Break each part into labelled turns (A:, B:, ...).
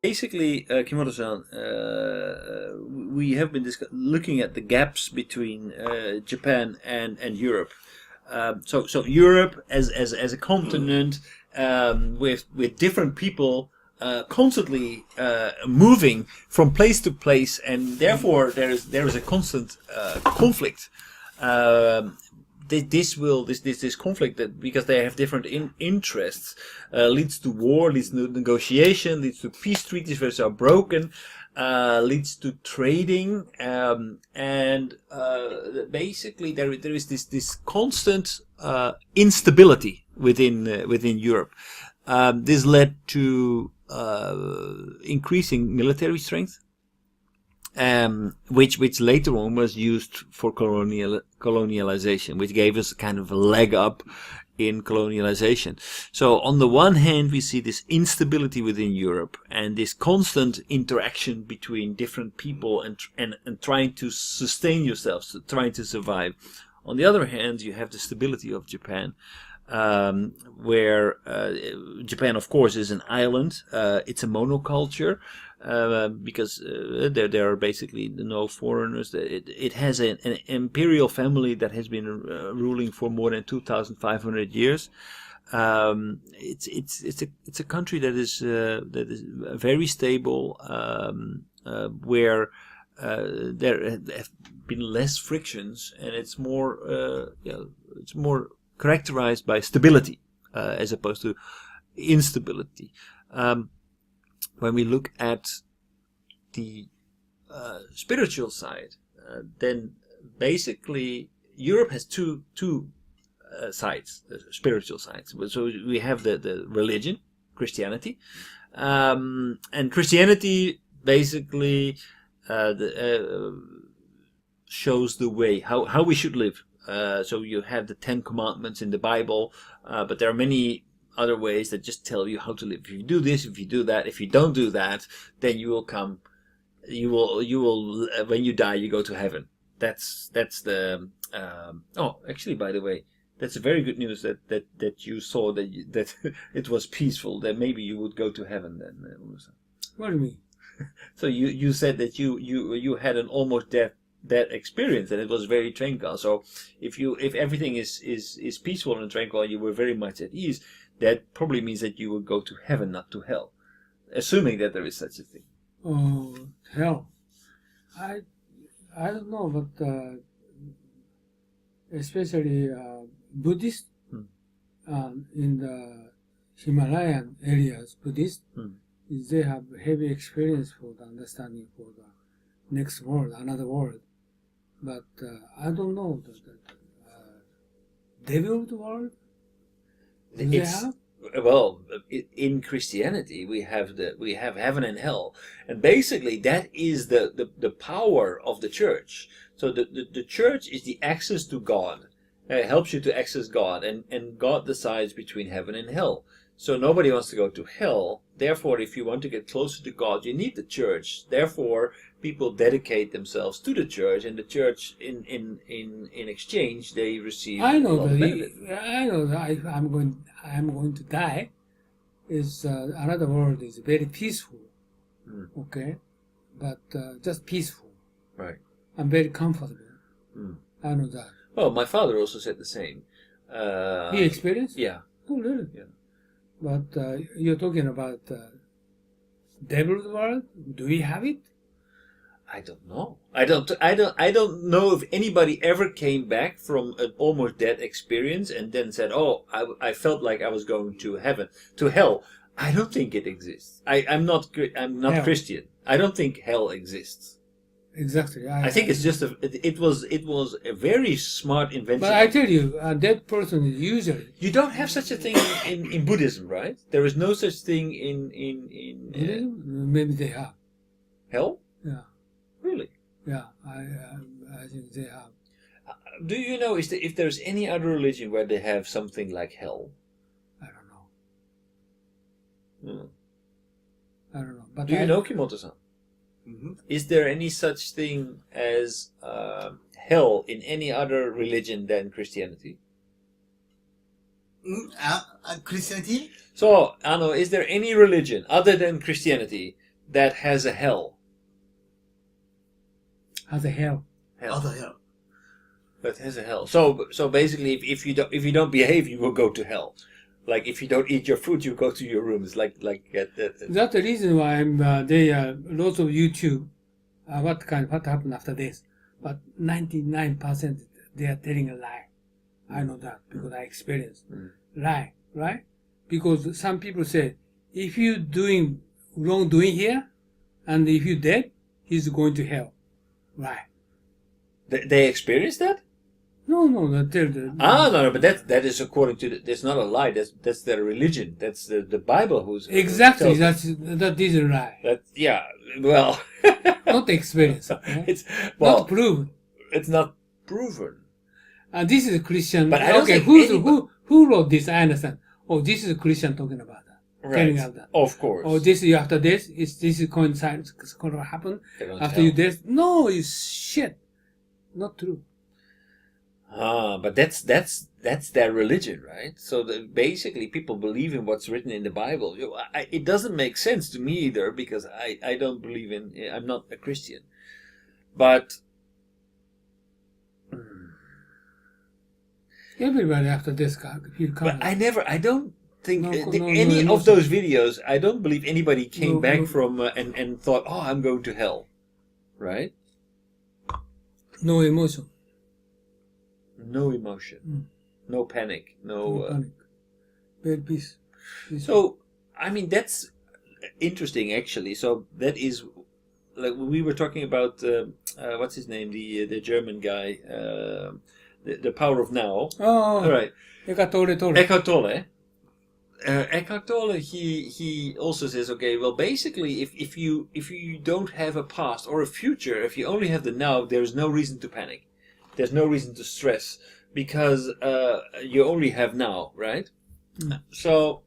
A: basically, Kimoto-san, we have been looking at the gaps between Japan and Europe. So Europe as a continent with different people constantly moving from place to place, and therefore there is a constant conflict. This conflict, that because they have different interests, leads to war, leads to negotiation, leads to peace treaties which are broken, leads to trading, and basically there is this constant instability within Europe. This led to increasing military strength, which later on was used for colonialization, which gave us kind of a leg up in colonialization. So on the one hand, we see this instability within Europe and this constant interaction between different people and trying to sustain yourselves, trying to survive. On the other hand, you have the stability of Japan, where Japan, of course, is an island. It's a monoculture. Because there are basically no foreigners. It has an imperial family that has been ruling for more than 2,500 years. It's a country that is very stable, where there have been less frictions, and it's more characterized by stability as opposed to instability. When we look at the spiritual side, then basically Europe has two sides, spiritual sides. So we have the religion, Christianity, and Christianity basically shows the way how we should live. So you have the 10 Commandments in the Bible, but there are many other ways that just tell you how to live. If you do this, if you do that, if you don't do that, then you will when you die, you go to heaven. That's the actually, by the way, that's a very good news that you saw that it was peaceful, that maybe you would go to heaven then.
B: What do you mean?
A: So you said that you had an almost death experience, and it was very tranquil. So if everything is peaceful and tranquil, you were very much at ease, that probably means that you will go to heaven, not to hell, assuming that there is such a thing.
B: Oh, hell! I don't know, but especially Buddhist in the Himalayan areas, Buddhist, they have heavy experience for the understanding for the next world, another world. But I don't know the deviled world.
A: Well, in Christianity we have heaven and hell, and basically that is the power of the church. So the church is the access to God. It helps you to access God, and God decides between heaven and hell. So nobody wants to go to hell. Therefore, if you want to get closer to God, you need the church. Therefore, people dedicate themselves to the church, and the church, in exchange, they receive.
B: I know that if I'm going to die, is another world is very peaceful. Okay, but just peaceful.
A: Right.
B: I'm very comfortable. I know that.
A: Well, my father also said the same.
B: He experienced?
A: Yeah.
B: Oh, really?
A: Yeah.
B: But you're talking about devil's world. Do we have it?
A: I don't know. I don't know if anybody ever came back from an almost dead experience and then said, "Oh, I felt like I was going to hell." I don't think it exists. I'm not hell. Christian. I don't think hell exists.
B: Exactly.
A: I think it's just it was a very smart invention.
B: But I tell you, a dead person is usually.
A: You don't have such a thing in Buddhism, right? There is no such thing in
B: Buddhism? Maybe they have.
A: Hell?
B: Yeah.
A: Really?
B: Yeah, I think they have.
A: Do you know if there's any other religion where they have something like hell?
B: I don't know. I don't know. But
A: do you know, Kimoto-san?
C: Mm-hmm.
A: Is there any such thing as hell in any other religion than Christianity?
C: Christianity?
A: So, is there any religion other than Christianity that has a hell.
B: Has a hell.
C: Other hell.
A: That has a hell. So basically, if you don't behave, you will go to hell. Like if you don't eat your food, you go to your room. It's like
B: That's the reason why lots of YouTube. What happened after this? But 99% they are telling a lie. I know that because I experienced lie, right? Because some people say if you doing wrongdoing here, and if you dead, he's going to hell. Right?
A: They experience that?
B: No, they tell the.
A: No, but that is according to that's not a lie. That's their religion. That's the Bible who's
B: Exactly. That is a lie.
A: Yeah. Well,
B: not experience. Right?
A: It's
B: not proven.
A: It's not proven.
B: This is a Christian.
A: But I don't think
B: who wrote this? I understand. Oh, this is a Christian talking about that.
A: Right.
B: Telling out that.
A: Of course.
B: Oh, this after this this is coincide. It's going to happen after you death. No, it's shit. Not true.
A: But that's their religion, right? So basically, people believe in what's written in the Bible. It doesn't make sense to me either because I don't believe in. I'm not a Christian, but
B: everybody after this feel
A: But I don't think any of those videos. I don't believe anybody came back from and thought, oh, I'm going to hell, right?
B: No emotion.
A: No emotion, no panic, no
B: panic. Very peace.
A: So, I mean, that's interesting, actually. So that is like we were talking about. What's his name? The German guy. The Power of Now.
B: Oh,
A: all right.
B: Eckhart Tolle.
A: Eckhart Tolle. He also says, okay, well, basically, if you don't have a past or a future, if you only have the now, there's no reason to panic. There's no reason to stress because you only have now, right? So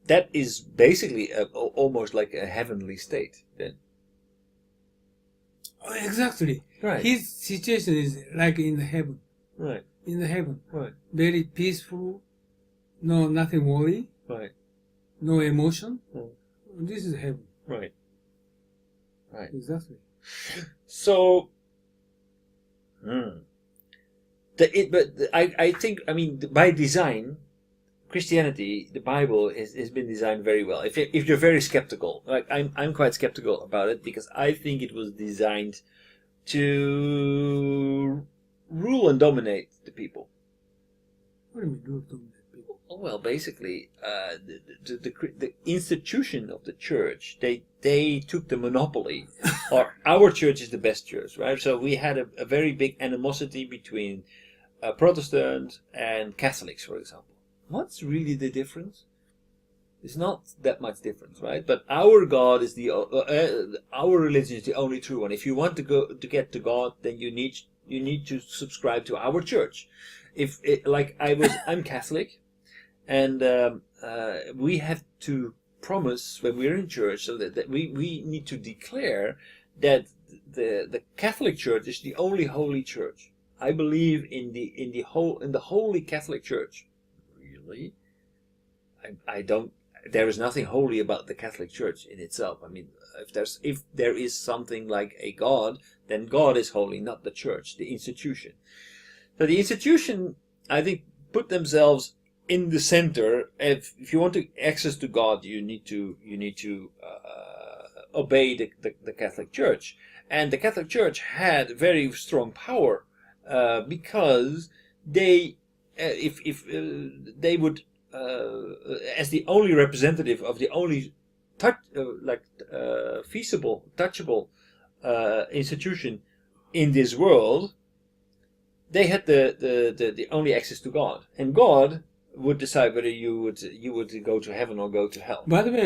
A: that is basically almost like a heavenly state then.
B: Oh, exactly.
A: Right.
B: His situation is like in the heaven.
A: Right.
B: In the heaven.
A: Right.
B: Very peaceful. No, nothing worry.
A: Right.
B: No emotion. This is heaven.
A: Right. Right.
B: Exactly.
A: So, I think, I mean, by design, Christianity, the Bible, has been designed very well. If you're very skeptical, like I'm quite skeptical about it because I think it was designed to rule and dominate the people.
B: What do you mean, rule and dominate people?
A: Well, basically, the institution of the church, they took the monopoly. Or our church is the best church, right? So we had a very big animosity between Protestants and Catholics, for example. What's really the difference? It's not that much difference, right? But our God is our religion is the only true one. If you want to get to God, then you need to subscribe to our church. I'm Catholic, and we have to promise when we're in church, so that we need to declare that the Catholic Church is the only holy church. I believe in the holy Catholic Church. Really? I don't. There is nothing holy about the Catholic Church in itself. I mean, if there is something like a God, then God is holy, not the church, the institution. So the institution, I think, put themselves in the center. If you want access to God, you need to obey the Catholic Church, and the Catholic Church had very strong power because they, if they would, as the only representative of the only feasible, touchable institution in this world, they had the only access to God, and God would decide whether you would go to heaven or go to hell.
B: By the way,